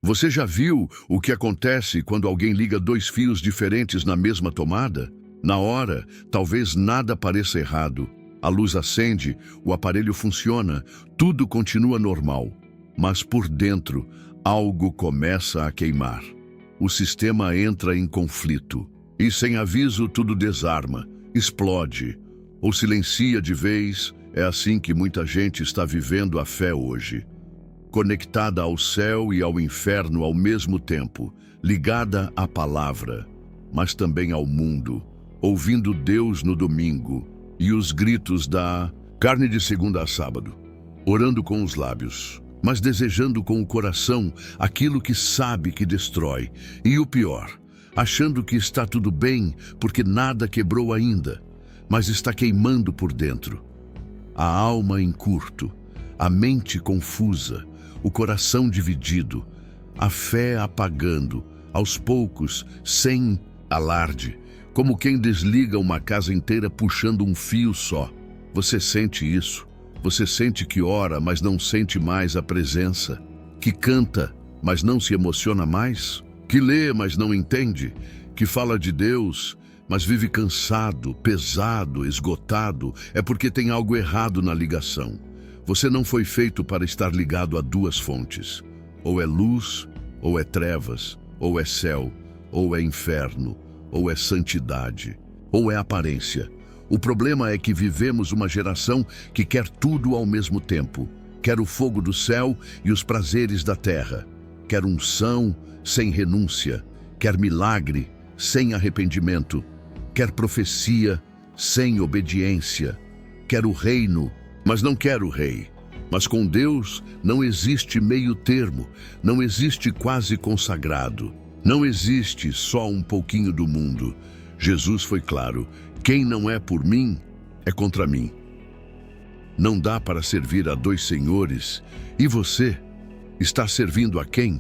Você já viu o que acontece quando alguém liga dois fios diferentes na mesma tomada? Na hora, talvez nada pareça errado. A luz acende, o aparelho funciona, tudo continua normal. Mas por dentro, algo começa a queimar. O sistema entra em conflito. E sem aviso, tudo desarma, explode ou silencia de vez. É assim que muita gente está vivendo a fé hoje. Conectada ao céu e ao inferno ao mesmo tempo, ligada à palavra, mas também ao mundo, ouvindo Deus no domingo e os gritos da carne de segunda a sábado, orando com os lábios, mas desejando com o coração aquilo que sabe que destrói, e o pior, achando que está tudo bem porque nada quebrou ainda, mas está queimando por dentro. A alma em curto, a mente confusa, o coração dividido, a fé apagando, aos poucos, sem alarde, como quem desliga uma casa inteira puxando um fio só. Você sente isso? Você sente que ora, mas não sente mais a presença? Que canta, mas não se emociona mais? Que lê, mas não entende? Que fala de Deus, mas vive cansado, pesado, esgotado? É porque tem algo errado na ligação. Você não foi feito para estar ligado a duas fontes. Ou é luz, ou é trevas, ou é céu, ou é inferno, ou é santidade, ou é aparência. O problema é que vivemos uma geração que quer tudo ao mesmo tempo. Quer o fogo do céu e os prazeres da terra. Quer unção sem renúncia. Quer milagre sem arrependimento. Quer profecia sem obediência. Quer o reino, mas não quer o rei. Mas com Deus não existe meio termo, não existe quase consagrado, não existe só um pouquinho do mundo. Jesus foi claro: quem não é por mim, é contra mim. Não dá para servir a dois senhores. E você está servindo a quem?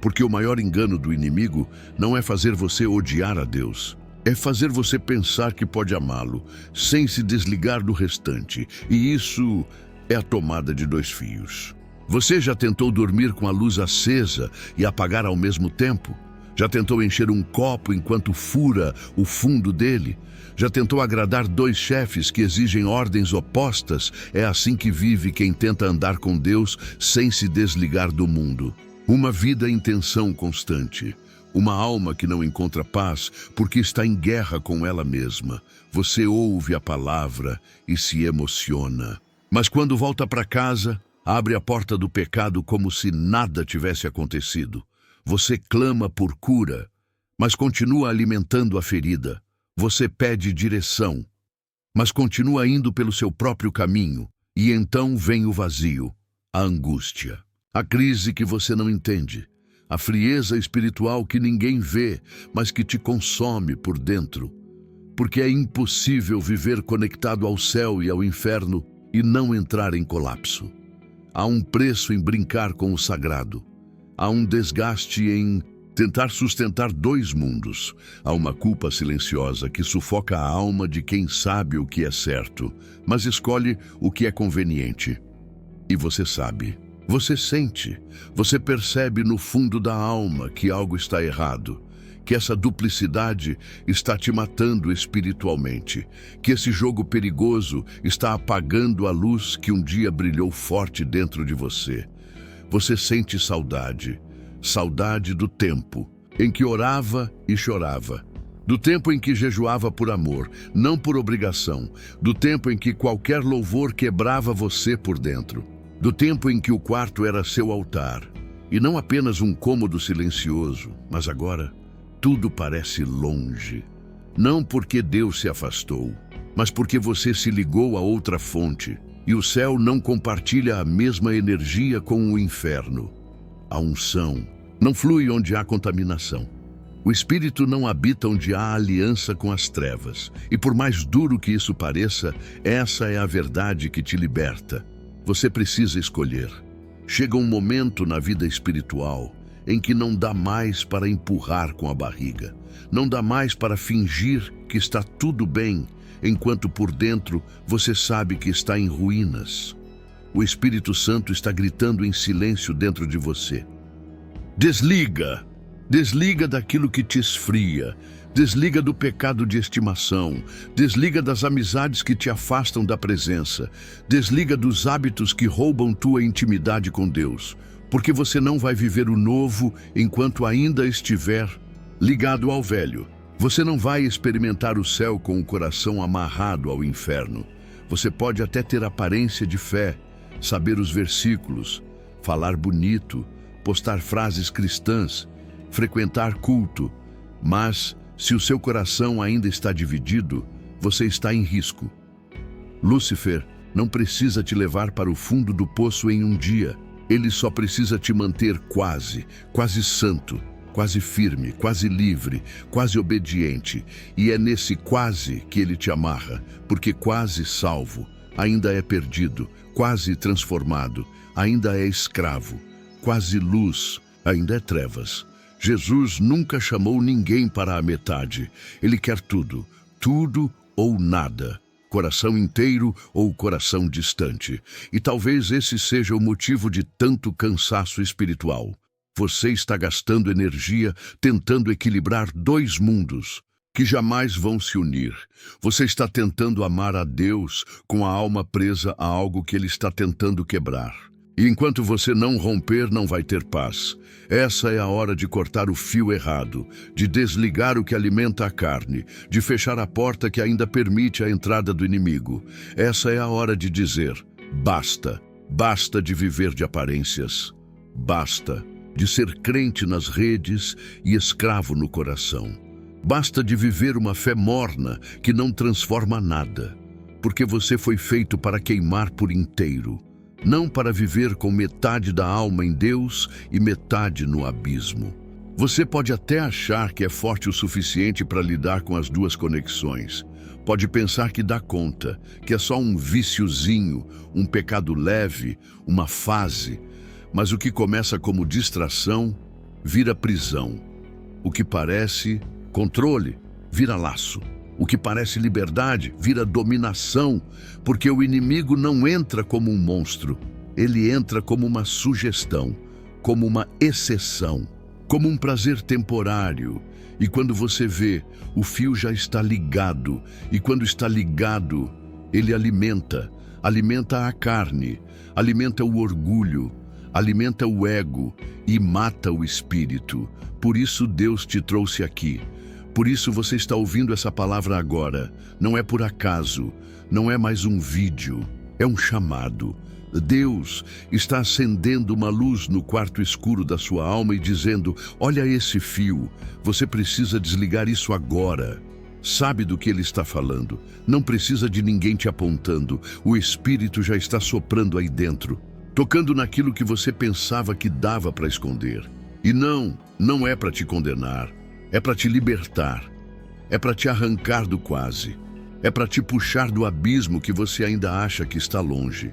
Porque o maior engano do inimigo não é fazer você odiar a Deus. É fazer você pensar que pode amá-lo, sem se desligar do restante. E isso é a tomada de dois fios. Você já tentou dormir com a luz acesa e apagar ao mesmo tempo? Já tentou encher um copo enquanto fura o fundo dele? Já tentou agradar dois chefes que exigem ordens opostas? É assim que vive quem tenta andar com Deus sem se desligar do mundo. Uma vida em tensão constante. Uma alma que não encontra paz porque está em guerra com ela mesma. Você ouve a palavra e se emociona. Mas quando volta para casa, abre a porta do pecado como se nada tivesse acontecido. Você clama por cura, mas continua alimentando a ferida. Você pede direção, mas continua indo pelo seu próprio caminho. E então vem o vazio, a angústia, a crise que você não entende. A frieza espiritual que ninguém vê, mas que te consome por dentro. Porque é impossível viver conectado ao céu e ao inferno e não entrar em colapso. Há um preço em brincar com o sagrado. Há um desgaste em tentar sustentar dois mundos. Há uma culpa silenciosa que sufoca a alma de quem sabe o que é certo, mas escolhe o que é conveniente. E você sabe. Você sente, você percebe no fundo da alma que algo está errado, que essa duplicidade está te matando espiritualmente, que esse jogo perigoso está apagando a luz que um dia brilhou forte dentro de você. Você sente saudade, saudade do tempo em que orava e chorava, do tempo em que jejuava por amor, não por obrigação, do tempo em que qualquer louvor quebrava você por dentro. Do tempo em que o quarto era seu altar, e não apenas um cômodo silencioso, mas agora tudo parece longe. Não porque Deus se afastou, mas porque você se ligou a outra fonte, e o céu não compartilha a mesma energia com o inferno. A unção não flui onde há contaminação. O Espírito não habita onde há aliança com as trevas, e por mais duro que isso pareça, essa é a verdade que te liberta. Você precisa escolher. Chega um momento na vida espiritual em que não dá mais para empurrar com a barriga. Não dá mais para fingir que está tudo bem, enquanto por dentro você sabe que está em ruínas. O Espírito Santo está gritando em silêncio dentro de você. Desliga. Desliga daquilo que te esfria. Desliga do pecado de estimação. Desliga das amizades que te afastam da presença. Desliga dos hábitos que roubam tua intimidade com Deus. Porque você não vai viver o novo enquanto ainda estiver ligado ao velho. Você não vai experimentar o céu com o coração amarrado ao inferno. Você pode até ter aparência de fé, saber os versículos, falar bonito, postar frases cristãs, frequentar culto, mas se o seu coração ainda está dividido, você está em risco. Lúcifer não precisa te levar para o fundo do poço em um dia. Ele só precisa te manter quase santo, quase firme, quase livre, quase obediente. E é nesse quase que ele te amarra, porque quase salvo, ainda é perdido, quase transformado, ainda é escravo, quase luz, ainda é trevas. Jesus nunca chamou ninguém para a metade. Ele quer tudo, tudo ou nada. Coração inteiro ou coração distante. E talvez esse seja o motivo de tanto cansaço espiritual. Você está gastando energia tentando equilibrar dois mundos que jamais vão se unir. Você está tentando amar a Deus com a alma presa a algo que Ele está tentando quebrar. E enquanto você não romper, não vai ter paz. Essa é a hora de cortar o fio errado, de desligar o que alimenta a carne, de fechar a porta que ainda permite a entrada do inimigo. Essa é a hora de dizer: basta. Basta de viver de aparências. Basta de ser crente nas redes e escravo no coração. Basta de viver uma fé morna que não transforma nada, porque você foi feito para queimar por inteiro. Não para viver com metade da alma em Deus e metade no abismo. Você pode até achar que é forte o suficiente para lidar com as duas conexões. Pode pensar que dá conta, que é só um viciozinho, um pecado leve, uma fase. Mas o que começa como distração, vira prisão. O que parece controle, vira laço. O que parece liberdade vira dominação, porque o inimigo não entra como um monstro, ele entra como uma sugestão, como uma exceção, como um prazer temporário. E quando você vê, o fio já está ligado, e quando está ligado, ele alimenta a carne, alimenta o orgulho, alimenta o ego e mata o espírito. Por isso Deus te trouxe aqui. Por isso você está ouvindo essa palavra agora. Não é por acaso, não é mais um vídeo, é um chamado. Deus está acendendo uma luz no quarto escuro da sua alma e dizendo: olha esse fio, você precisa desligar isso agora. Sabe do que Ele está falando. Não precisa de ninguém te apontando. O Espírito já está soprando aí dentro, tocando naquilo que você pensava que dava para esconder. E não é para te condenar. É para te libertar, é para te arrancar do quase, é para te puxar do abismo que você ainda acha que está longe.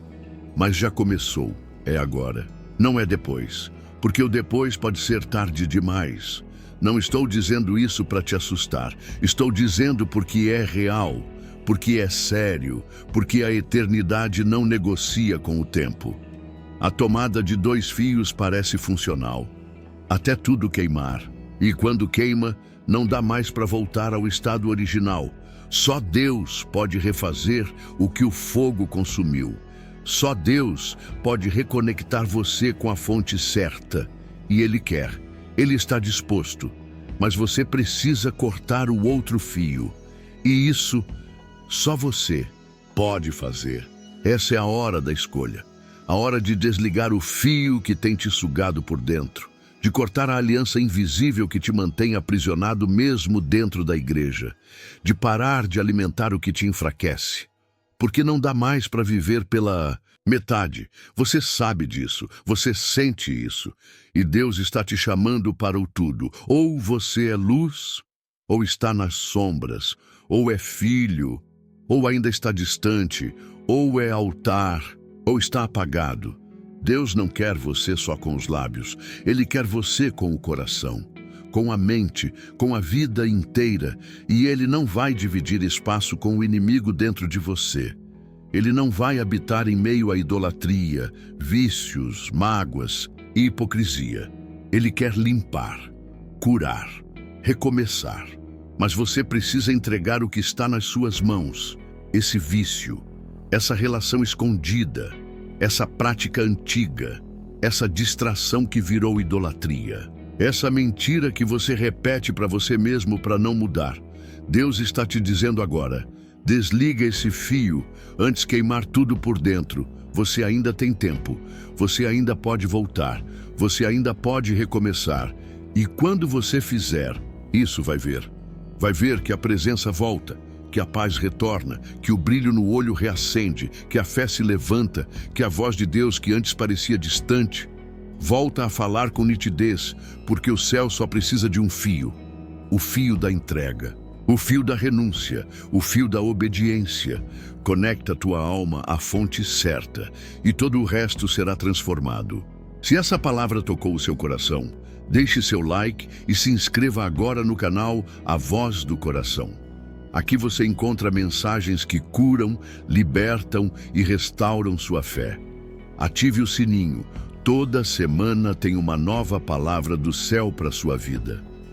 Mas já começou, é agora, não é depois, porque o depois pode ser tarde demais. Não estou dizendo isso para te assustar, estou dizendo porque é real, porque é sério, porque a eternidade não negocia com o tempo. A tomada de dois fios parece funcional, até tudo queimar. E quando queima, não dá mais para voltar ao estado original. Só Deus pode refazer o que o fogo consumiu. Só Deus pode reconectar você com a fonte certa. E Ele quer, Ele está disposto. Mas você precisa cortar o outro fio. E isso, só você pode fazer. Essa é a hora da escolha. A hora de desligar o fio que tem te sugado por dentro. De cortar a aliança invisível que te mantém aprisionado mesmo dentro da igreja, de parar de alimentar o que te enfraquece, porque não dá mais para viver pela metade. Você sabe disso, você sente isso, e Deus está te chamando para o tudo. Ou você é luz, ou está nas sombras, ou é filho, ou ainda está distante, ou é altar, ou está apagado. Deus não quer você só com os lábios, Ele quer você com o coração, com a mente, com a vida inteira, e Ele não vai dividir espaço com o inimigo dentro de você. Ele não vai habitar em meio à idolatria, vícios, mágoas e hipocrisia. Ele quer limpar, curar, recomeçar. Mas você precisa entregar o que está nas suas mãos. Esse vício, essa relação escondida, essa prática antiga, essa distração que virou idolatria, essa mentira que você repete para você mesmo para não mudar. Deus está te dizendo agora: desliga esse fio antes queimar tudo por dentro. Você ainda tem tempo, você ainda pode voltar, você ainda pode recomeçar. E quando você fizer, isso vai ver que a presença volta, que a paz retorna, que o brilho no olho reacende, que a fé se levanta, que a voz de Deus que antes parecia distante, volta a falar com nitidez, porque o céu só precisa de um fio, o fio da entrega, o fio da renúncia, o fio da obediência. Conecta tua alma à fonte certa e todo o resto será transformado. Se essa palavra tocou o seu coração, deixe seu like e se inscreva agora no canal A Voz do Coração. Aqui você encontra mensagens que curam, libertam e restauram sua fé. Ative o sininho. Toda semana tem uma nova palavra do céu para sua vida.